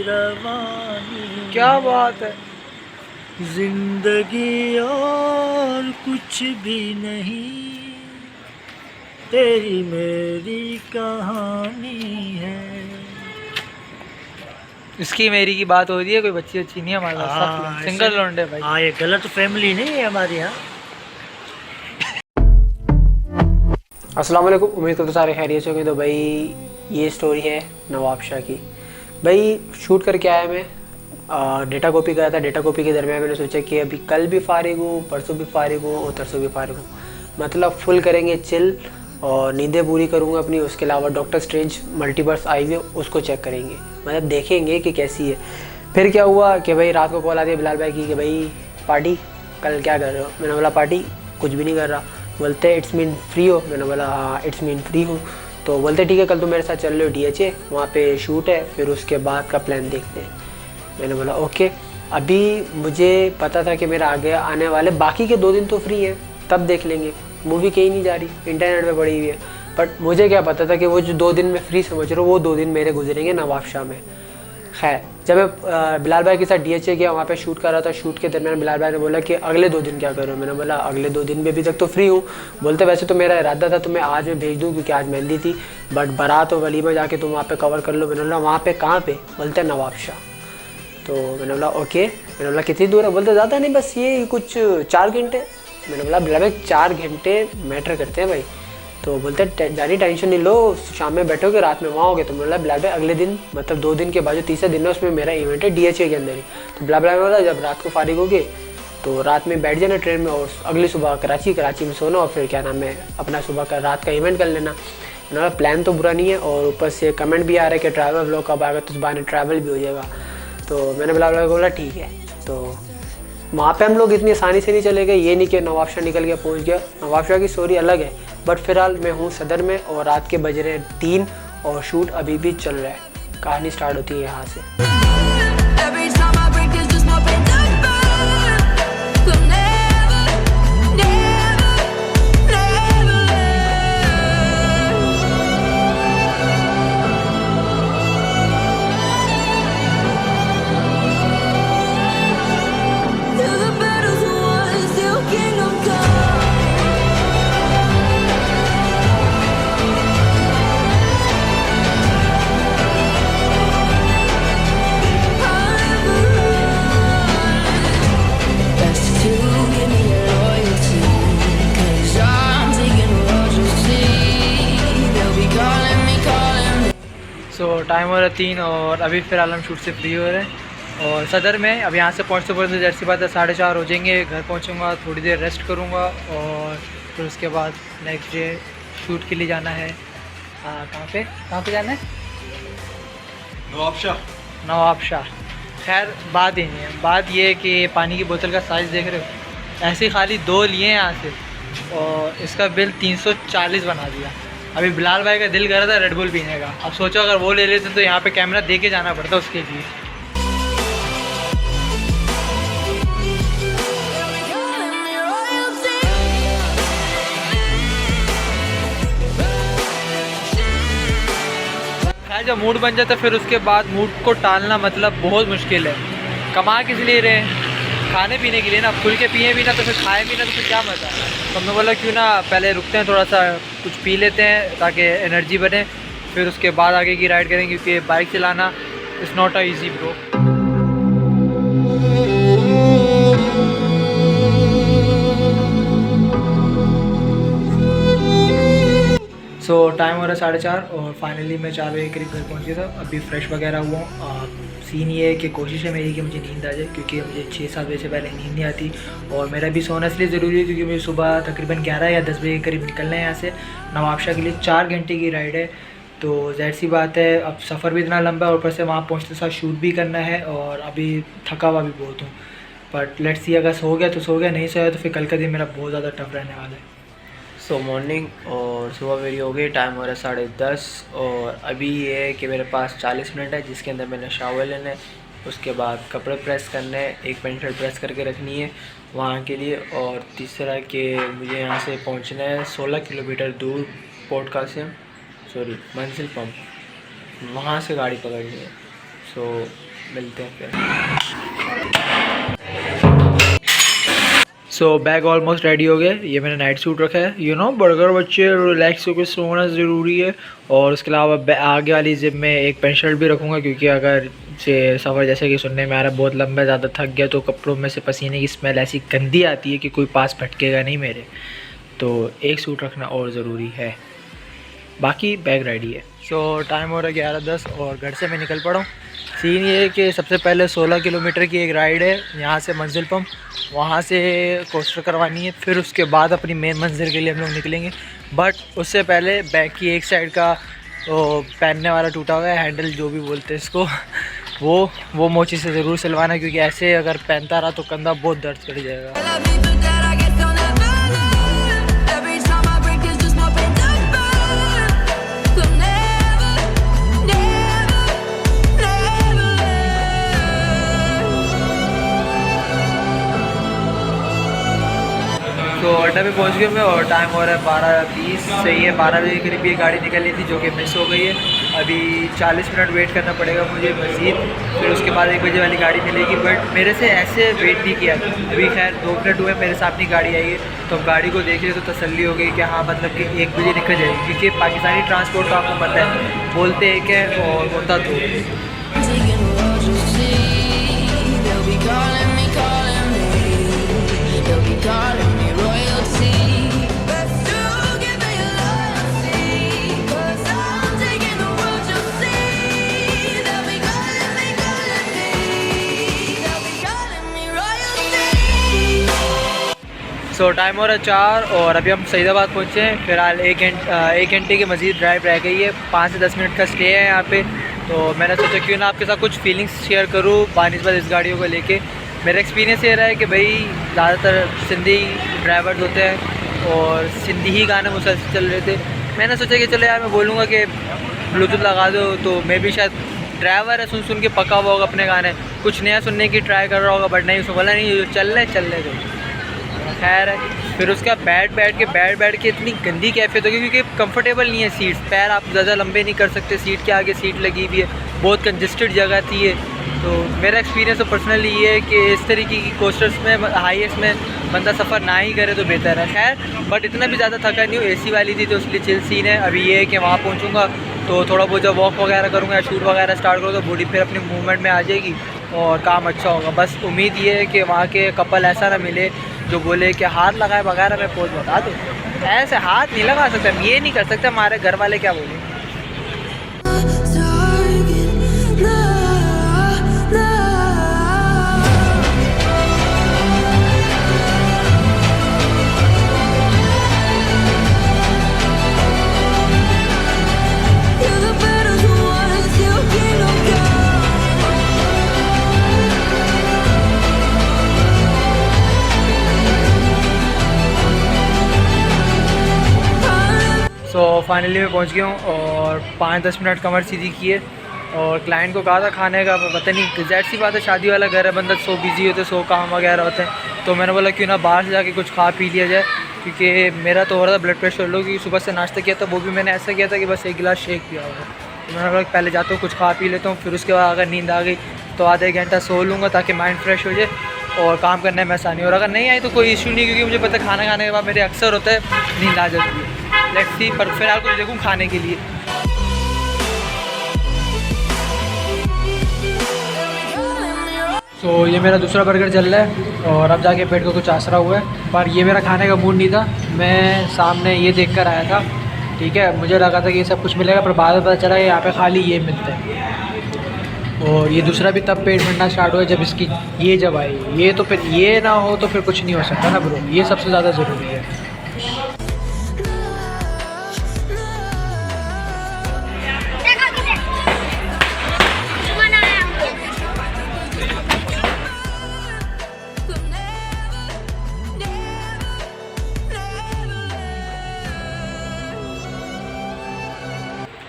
रवानी। क्या बात है। जिंदगी और कुछ भी नहीं, तेरी मेरी कहानी है। इसकी मेरी की बात हो रही है, कोई बच्ची अच्छी नहीं है हमारे पास, सब सिंगल लौंडे भाई। हाँ, ये गलत फैमिली नहीं है हमारे यहाँ। अस्सलाम वालेकुम, उम्मीद करता हूँ सारे खैरियत से होंगे। तो भाई ये स्टोरी है नवाब शाह की। भाई शूट करके आया मैं, डेटा कॉपी करा था। डेटा कॉपी के दरमियान मैंने सोचा कि अभी कल भी फारिग हूँ, परसों भी फारिग हूँ और तरसों भी फारिग हूँ, मतलब फुल करेंगे चिल और नींदें पूरी करूँगा अपनी। उसके अलावा डॉक्टर स्ट्रेंज मल्टीवर्स आई हुई है, उसको चेक करेंगे, मतलब देखेंगे कि कैसी है। फिर क्या हुआ कि भाई रात को कॉल आती है बिलाल भाई की कि भाई पार्टी, कल क्या कर रहे हो? मैंने बोला पार्टी कुछ भी नहीं कर रहा। बोलते इट्स मीन फ्री हो? मैंने बोला हाँ इट्स मीन फ्री हूँ। तो बोलते ठीक है कल तुम मेरे साथ चल रहे हो DHA, वहाँ पे शूट है, फिर उसके बाद का प्लान देखते हैं। मैंने बोला ओके। अभी मुझे पता था कि मेरा आगे आने वाले बाकी के 2 दिन तो फ्री है, तब देख लेंगे। मूवी कहीं नहीं जा रही, इंटरनेट पे पड़ी हुई है। बट मुझे क्या पता था कि वो जो 2 दिन में फ्री समझ रहा हूँ, वो 2 दिन मेरे गुजरेंगे नवाब शाह में। खैर जब मैं बिलाल भाई के साथ DHA गया, वहाँ पे शूट कर रहा था। शूट के दरमियान बिलाल भाई ने बोला कि अगले 2 दिन क्या करो? मैंने बोला अगले 2 दिन में अभी तक तो फ्री हूँ। बोलते वैसे तो मेरा इरादा था तुम्हें आज मैं भेज दूँ क्योंकि आज मेहंदी थी, बट बारात और वलीमा जाके तुम वहाँ पे कवर कर लो। मैंने बोला वहाँ पे कहाँ पे? बोलते नवाब शाह। तो मैंने बोला ओके। मैंने बोला कितनी दूर है? बोलते ज़्यादा नहीं, बस ये कुछ 4 घंटे। मैंने बोला बिलाल भाई 4 घंटे मैटर करते हैं भाई। तो बोलते जानी टेंशन नहीं लो, शाम में बैठोगे रात में वहाँ होगे। तो बोला बिलाल भाई अगले दिन, मतलब 2 दिन के बाद जो तीसरा दिन है उसमें मेरा इवेंट है DHA के अंदर ही। तो बिलाल भाई बोला जब रात को फारिग होगे तो रात में बैठ जाना ट्रेन में और अगली सुबह कराची में सोना और फिर क्या नाम है अपना सुबह का रात का इवेंट कर लेना। मैंने प्लान तो बुरा नहीं है और ऊपर से कमेंट भी आ रहा है कि ट्रैवल व्लॉग कब आएगा, तो इस बहाने ट्रैवल भी हो जाएगा। तो मैंने बिलाल भाई को बोला ठीक है। तो वहाँ पे हम लोग इतनी आसानी से नहीं चले गए, ये नहीं कि नवाब शाह निकल गया पहुँच गया। नवाब शाह की स्टोरी अलग है, बट फिलहाल मैं हूँ सदर में और रात के बज रहे 3 और शूट अभी भी चल रहा है। कहानी स्टार्ट होती है यहाँ से। सो टाइम हो रहा है 3 और अभी फ़िलहाल हम शूट से फ्री हो रहे हैं और सदर में। अब यहाँ से पहुँचते पहुँचते जैसी बात है 4:30 हो जाएंगे। घर पहुँचूँगा, थोड़ी देर रेस्ट करूँगा और फिर उसके बाद नेक्स्ट डे शूट के लिए जाना है। कहाँ पे जाना है? नवाब शाह। खैर बात ही नहीं है, बात ये है कि पानी की बोतल का साइज़ देख रहे हो, ऐसे खाली 2 लिए हैं यहाँ से और इसका बिल 340 बना दिया। अभी बिलाल भाई का दिल कर रहा था रेड बुल पीने का, अब सोचो अगर वो ले लेते तो यहाँ पे कैमरा दे के जाना पड़ता उसके लिए। खैर जब मूड बन जाता है फिर उसके बाद मूड को टालना मतलब बहुत मुश्किल है। कमा किस लिए रहे हैं? खाने पीने के लिए ना। खुल के पिए भी ना तो फिर खाए भी ना तो फिर क्या मज़ा। तो हमने बोला क्यों ना पहले रुकते हैं, थोड़ा सा कुछ पी लेते हैं ताकि एनर्जी बने, फिर उसके बाद आगे की राइड करेंगे क्योंकि बाइक चलाना is not a easy bro. So time हो रहा है 4:30 और फाइनली मैं 4 बजे के करीब घर पहुँच गया था। अभी फ्रेश वगैरह हुआ। सीन ये है कि कोशिश है मेरी कि मुझे नींद आ जाए क्योंकि मुझे 6-7 बजे से पहले नींद नहीं आती और मेरा भी सोना इसलिए ज़रूरी है क्योंकि मुझे सुबह तकरीबन 11 या 10 बजे के करीब निकलना है यहाँ से। नवाब शाह के लिए 4 घंटे की राइड है, तो ज़ाहिर सी बात है अब सफ़र भी इतना लंबा है और ऊपर से वहाँ पहुँचते साथ शूट भी करना है और अभी थका हुआ भी बहुत हूँ। बट लेट्स सी, अगर सो गया तो सो गया, नहीं सोया तो फिर कल का दिन मेरा बहुत ज़्यादा टफ रहने वाला है। सो मॉर्निंग और सुबह मेरी हो गई, टाइम हो रहा है 10:30 और अभी ये है कि मेरे पास 40 मिनट है जिसके अंदर मैंने शावर लेना है, उसके बाद कपड़े प्रेस करने हैं, एक पैंट शर्ट प्रेस करके रखनी है वहाँ के लिए, और तीसरा कि मुझे यहाँ से पहुँचना है 16 किलोमीटर दूर पोर्ट कासिम मंजिल पंप, वहाँ से गाड़ी पकड़नी है। सो मिलते हैं फिर। सो बैग ऑलमोस्ट रेडी हो गया। ये मैंने नाइट सूट रखा है। यू नो बर्गर बच्चे रिलैक्स होकर सोना ज़रूरी है। और उसके अलावा आगे वाली जिप में एक पेंट शर्ट भी रखूँगा, क्योंकि अगर से सफ़र जैसे कि सुनने में आ रहा है बहुत लंबा, ज़्यादा थक गया तो कपड़ों में से पसीने की स्मेल ऐसी गंदी आती है कि कोई पास भटकेगा नहीं मेरे, तो एक सूट रखना और ज़रूरी है। बाकी बैग रेडी है। सो टाइम हो रहा है 11:10 और घर से मैं निकल पड़ा हूँ। सीन ये है कि सबसे पहले 16 किलोमीटर की एक राइड है यहाँ से मंजिल पम्प, वहाँ से कोस्टर करवानी है, फिर उसके बाद अपनी मेन मंजिल के लिए हम लोग निकलेंगे। बट उससे पहले बैग की एक साइड का पहनने वाला टूटा हुआ है, हैंडल जो भी बोलते हैं इसको, वो मोची से ज़रूर सिलवाना, क्योंकि ऐसे अगर पहनता रहा तो कंधा बहुत दर्द कर जाएगा। तो अड्डा पे पहुंच गए मैं और टाइम हो रहा है 12:20। सही है, 12 बजे के करीब ये गाड़ी निकलनी थी जो कि मिस हो गई है। अभी 40 मिनट वेट करना पड़ेगा मुझे मज़ीद, फिर उसके बाद 1 बजे वाली गाड़ी मिलेगी। बट मेरे से ऐसे वेट नहीं किया। अभी खैर 2 मिनट हुए मेरे सामने गाड़ी आई है, तो अब गाड़ी को देख लिया तो तसल्ली हो गई कि हाँ मतलब कि 1 बजे निकल जाएगी, क्योंकि पाकिस्तानी ट्रांसपोर्ट तो आपको पता है बोलते एक है और होता दो। सो टाइम हो रहा है 4 और अभी हम सईदाबाद पहुँचे हैं। फिलहाल 1 घंटे की मज़ीद ड्राइव रह गई है। 5 से 10 मिनट का स्टे है यहाँ पे, तो मैंने सोचा क्यों ना आपके साथ कुछ फीलिंग्स शेयर करूँ बानिस्बत इस गाड़ियों को लेके। मेरा एक्सपीरियंस ये रहा है कि भाई ज़्यादातर सिंधी ड्राइवर्स होते हैं और सिंधी ही गाने मुसलसल चल रहे थे। मैंने सोचा कि चलो यार मैं बोलूँगा कि ब्लूटूथ लगा दो, तो मैं भी शायद ड्राइवर है सुन के पका हुआ होगा अपने गाने, कुछ नया सुनने की ट्राई कर रहा होगा, बट नहीं उसको बोला नहीं चल रहे तो खैर है। फिर उसका बैठ के इतनी गंदी कैफियत होगी, क्योंकि कंफर्टेबल नहीं है सीट्स, पैर आप ज़्यादा लंबे नहीं कर सकते, सीट के आगे सीट लगी हुई है, बहुत कंजस्टेड जगह थी ये। तो मेरा एक्सपीरियंस तो पर्सनली ये है कि इस तरीके की कोस्टर्स में हाईएस्ट में बंदा सफ़र ना ही करे तो बेहतर है। खैर बट इतना भी ज़्यादा थका नहीं हूँ, एसी वाली थी तो इसलिए चिल सीन है। अभी ये है कि वहाँ पहुँचूँगा तो थोड़ा बहुत जब वॉक वगैरह करूँगा या शूट वगैरह स्टार्ट करूँ तो बॉडी फिर अपनी मूवमेंट में आ जाएगी और काम अच्छा होगा। बस उम्मीद ये है कि वहाँ के कपल ऐसा ना मिले जो बोले कि हाथ लगाए वगैरह मैं पोज बता दूँ। ऐसे हाथ नहीं लगा सकते, हम ये नहीं कर सकते, हमारे घर वाले क्या बोले। सो फाइनली मैं पहुंच गया हूँ और 5-10 मिनट कमर सीधी की है और क्लाइंट को कहा था खाने का, पता नहीं ज़ाहिर सी बात है शादी वाला घर है, बंदा सो बिज़ी होते, सो काम वगैरह होते हैं, तो मैंने बोला क्यों ना बाहर से जाके कुछ खा पी लिया जाए, क्योंकि मेरा तो हो रहा था ब्लड प्रेशर लो, क्योंकि सुबह से नाश्ता किया था, वो भी मैंने ऐसा किया था कि बस 1 गिलास शेक पिया होगा। तो मैंने बोला पहले जाता हूँ कुछ खा पी लेता हूँ, फिर उसके बाद अगर नींद आ गई तो आधा 1 घंटा सो लूँगा ताकि माइंड फ्रेश हो जाए और काम करने में आसानी। और अगर नहीं आई तो कोई इशू नहीं, क्योंकि मुझे पता है खाना खाने के बाद मेरे अक्सर होता है नींद आ जाती है। लेट्स सी, पर फिलहाल कुछ देखूँ खाने के लिए। तो ये मेरा दूसरा बर्गर चल रहा है और अब जाके पेट को कुछ आसरा हुआ है, पर ये मेरा खाने का मूड नहीं था, मैं सामने ये देख कर आया था, ठीक है। मुझे लगा था कि ये सब कुछ मिलेगा, पर बाद में पता चला कि यहाँ पे खाली ये मिलता है। और ये दूसरा भी तब पेट मिलना स्टार्ट हुआ जब इसकी ये जब आई, ये तो फिर ये ना हो तो फिर कुछ नहीं हो सकता ना ब्रो, ये सबसे ज़्यादा ज़रूरी है।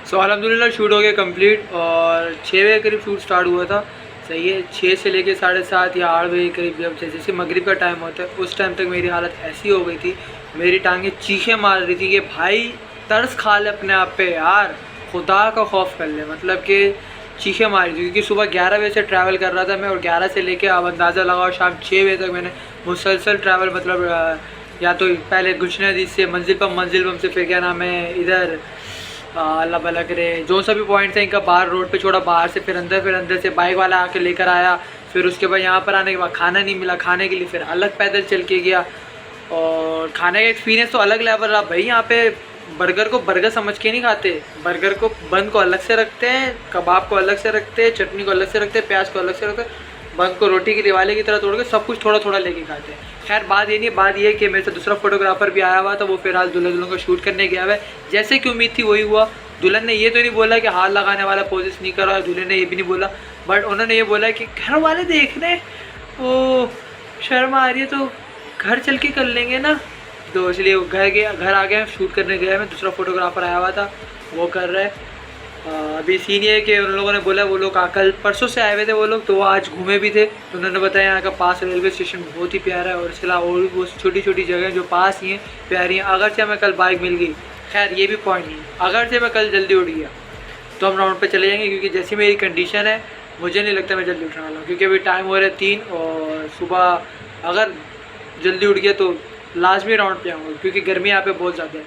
तो अल्हम्दुलिल्लाह शूट हो गया कंप्लीट और 6 बजे करीब शूट स्टार्ट हुआ था, सही है। 6 से लेके 7:30 या 8 बजे करीब जब जैसे मगरिब का टाइम होता है उस टाइम तक मेरी हालत ऐसी हो गई थी, मेरी टांगें चीखें मार रही थी कि भाई तरस खा ले अपने आप पे यार, खुदा का खौफ कर ले। मतलब कि चीखें मारी थी, क्योंकि सुबह 11 बजे से ट्रैवल कर रहा था मैं, और 11 से लेके अब अंदाज़ा लगाओ शाम 6 बजे तक मैंने मुसलसल ट्रैवल, मतलब या तो पहले गुलशन हदीस से मंजिल पम से, फिर क्या नाम है इधर अल्लाह भला करे जो सभी पॉइंट्स हैं इनका बाहर रोड पे छोड़ा, बाहर से फिर अंदर से बाइक वाला आके लेकर आया। फिर उसके बाद यहाँ पर आने के बाद खाना नहीं मिला, खाने के लिए फिर अलग पैदल चल के गया, और खाने का एक्सपीरियंस तो अलग लेवल रहा भाई। यहाँ पे बर्गर को बर्गर समझ के नहीं खाते, बर्गर को बन को अलग से रखते हैं, कबाब को अलग से रखते हैं, चटनी को अलग से रखते हैं, प्याज को अलग से रखते हैं, बन को रोटी की दिवाले की तरह तोड़ के सब कुछ थोड़ा थोड़ा लेके खाते हैं। खैर बात ये नहीं, बात ये कि मेरे से दूसरा फोटोग्राफर भी आया हुआ था, वो फिलहाल दुल्हन को शूट करने गया हुआ है। जैसे कि उम्मीद थी वही हुआ। दुल्हन ने ये तो नहीं बोला कि हाथ लगाने वाला पोजेस नहीं कर रहा है, दुल्हन ने ये भी नहीं बोला, बट उन्होंने ये बोला कि घर वाले देख रहे, ओ शर्म आ रही है तो घर चल के कर लेंगे ना, तो इसलिए घर आ गए, शूट करने गया। मैं दूसरा फोटोग्राफर आया हुआ था, वो कर रहा है। अभी सीन ये है कि उन लोगों ने बोला, वो लोग कल परसों से आए हुए थे वो लोग, तो वो आज घूमे भी थे। तो उन्होंने बताया यहाँ का पास रेलवे स्टेशन बहुत ही प्यारा है, और इसके अलावा और भी बहुत छोटी छोटी जगह जो पास ही हैं प्यारी हैं। अगर से हमें कल बाइक मिल गई, खैर ये भी पॉइंट नहीं, अगर से मैं कल जल्दी उठ गया तो हम राउंड पे चले जाएंगे, क्योंकि जैसी मेरी कंडीशन है मुझे नहीं लगता मैं जल्दी उठने वाला हूँ, क्योंकि अभी टाइम हो रहा है 3, और सुबह अगर जल्दी उठ गया तो लाजमी राउंड पे आऊँगा, क्योंकि गर्मी यहाँ पे बहुत ज़्यादा है।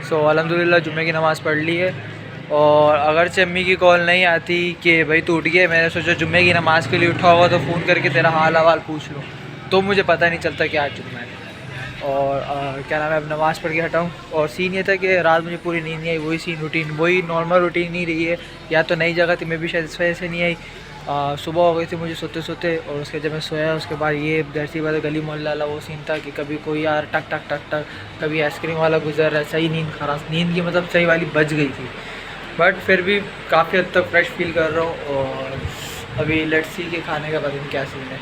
सो अल्हम्दुलिल्लाह जुम्मे की नमाज़ पढ़ ली है, और अगर से अम्मी की कॉल नहीं आती कि भाई तू उठ गया, मैंने सोचा जुम्मे की नमाज़ के लिए उठा होगा तो फ़ोन करके तेरा हाल अहवाल पूछ लूँ, तो मुझे पता नहीं चलता कि आज जुम्मा है। और क्या नाम है, अब नमाज़ पढ़ के हटाऊँ। और सीन ये था कि रात मुझे पूरी नींद नहीं आई, वही सीन रूटीन, वही नॉर्मल रूटीन नहीं रही है, या तो नई जगह थी, मैं भी शायद इस वजह से नहीं आई। सुबह हो गई थी मुझे सोते सोते, और उसके जब मैं सोया उसके बाद ये जैसी बात गली मोहल्ला वाला वो सीन था कि कभी कोई यार टक टक टक टक, कभी आइसक्रीम वाला गुजर रहा है। सही नींद खराब, नींद की मतलब सही वाली बच गई थी, बट फिर भी काफ़ी हद तक फ्रेश फील कर रहा हूँ। और अभी लेट्स सी के खाने का पता नहीं क्या सीन है।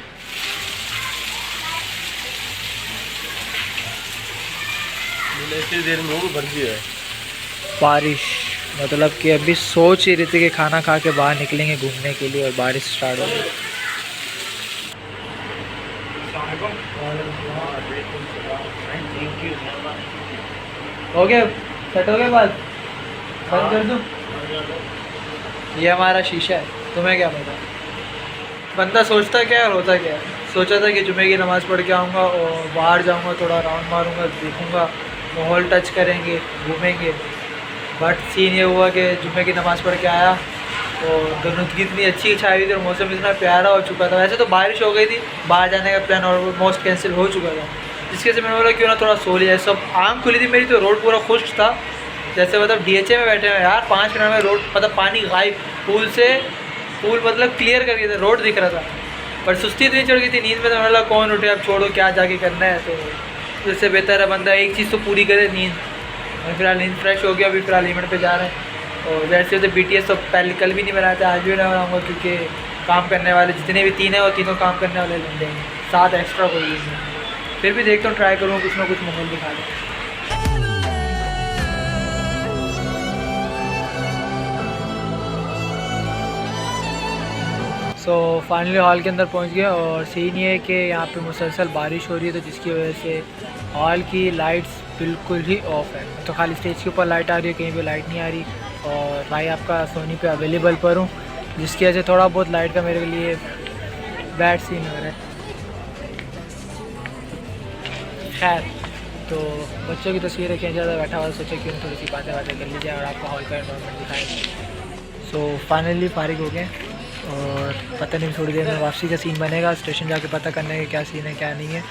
इतनी देर में भर गया है बारिश, मतलब कि अभी सोच ही रहे थे कि खाना खा के बाहर निकलेंगे घूमने के लिए, और बारिश स्टार्ट हो गई। हो गया, सेट हो गया, बात बंद कर दूँ? ये हमारा शीशा है, तुम्हें क्या पता। बंदा सोचता क्या और होता क्या है। सोचा था कि जुम्मे की नमाज़ पढ़ के आऊँगा और बाहर जाऊँगा, थोड़ा राउंड मारूँगा, देखूँगा, माहौल टच करेंगे, घूमेंगे, बट सीन ये हुआ कि जुम्मे की नमाज़ पढ़ के आया और गनुदगी इतनी अच्छी छाई हुई थी और मौसम इतना प्यारा हो चुका था। वैसे तो बारिश हो गई थी, बाहर जाने का प्लान ऑलमोस्ट कैंसिल हो चुका था, जिसके से मैंने बोला क्यों ना थोड़ा सो लिया। सब आम खुली थी मेरी, तो रोड पूरा खुश्क था, जैसे मतलब DHA में बैठे हुए यार। 5 मिनट में रोड मतलब पानी गायब, पुल मतलब क्लियर कर दिया था, रोड दिख रहा था, पर सुस्ती इतनी चढ़ गई थी नींद में, तो मैंने बोला कौन उठे, अब छोड़ो क्या जाके करना है। तो इससे बेहतर है बंदा एक चीज़ तो पूरी करे, नींद। और फिलहाल नींद फ्रेश हो गया, अभी फिलहाल इवेंट पे जा रहे हैं। और वैसे तो BTS तो पहले कल भी नहीं बनाया था, आज भी नहीं बनाऊँगा, क्योंकि काम करने वाले जितने भी 3 हैं वो तीनों काम करने वाले बंदे हैं, 7 एक्स्ट्रा कोई नहीं। फिर भी देखता हूँ, ट्राई करूँगा कुछ ना कुछ माहौल दिखा दें। सो फाइनली हॉल के अंदर पहुंच गया, और सीन ये है कि यहाँ पे मुसलसल बारिश हो रही है, तो जिसकी वजह से हॉल की लाइट्स बिल्कुल ही ऑफ है। तो खाली स्टेज के ऊपर लाइट आ रही है, कहीं पे लाइट नहीं आ रही। और भाई आपका सोनी पे अवेलेबल पर हूँ, जिसकी वजह से थोड़ा बहुत लाइट का मेरे लिए बैड सीन हो रहा है। खैर, तो बच्चों की तस्वीरें खींच ज़्यादा बैठा हुआ, सोचा क्यों थोड़ी सी बातें कर लीजिए और आपको हॉल का एनवायरनमेंट दिखाएंगे। सो फाइनली फारिग हो गए, और पता नहीं थोड़ी देर में वापसी का सीन बनेगा, स्टेशन जाके पता करने का क्या सीन है क्या नहीं है,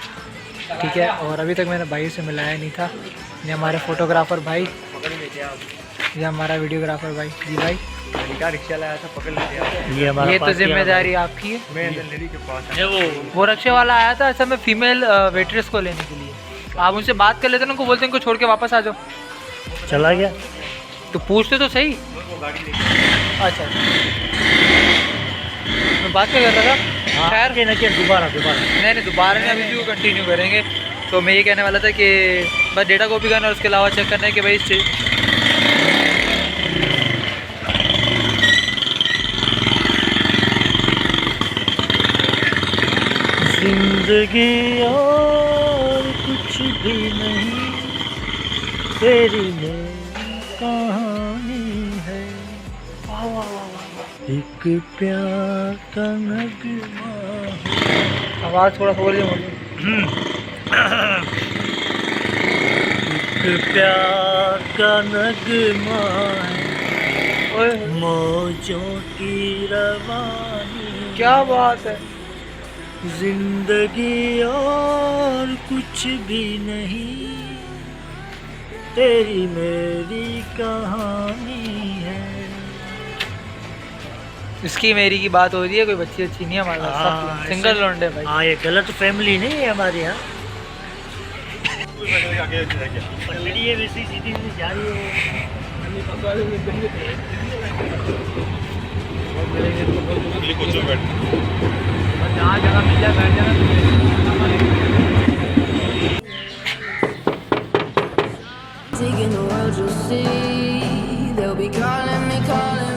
ठीक है। और अभी तक मैंने भाई से मिलाया नहीं था, ये हमारे फोटोग्राफर भाई, ये हमारा वीडियोग्राफर भाई। जी भाई, रिक्शा लाया था, पकड़ ये तो जिम्मेदारी आपकी है। मैं के पास वो रक्शे वाला आया था असल में फीमेल वेट्रेस को लेने के लिए, आप उनसे बात कर लेते ना, उनको बोलते उनको छोड़ के वापस आ जाओ। चला गया तो पूछते तो सही। अच्छा, मैं बात क्या कर रहा था? खैर दोबारा नहीं दोबारा नहीं, अभी भी वो कंटिन्यू करेंगे। तो मैं ये कहने वाला था कि बस डेटा कॉपी करना और उसके अलावा चेक करना है कि भाई जिंदगी और कुछ भी नहीं तेरी में एक प्यार का नगमा आवाज़ थोड़ा बोलिए बोलिए। एक प्यार का नगमा है ओए मौजों की रवानी क्या बात है। जिंदगी और कुछ भी नहीं तेरी मेरी कहानी है। इसकी मेरी की बात हो रही है, कोई बच्ची अच्छी नहीं है हमारे हाँ, पास, सिंगल ऐसे- लौंडे भाई। हाँ ये गलत फैमिली नहीं है हमारे यहाँ। पटड़ी है वैसी सीधी सीधी जा रही है। जहाँ जगह मिल जाए बैठ जाना। Taking the world, you'll see. They'll be calling me, calling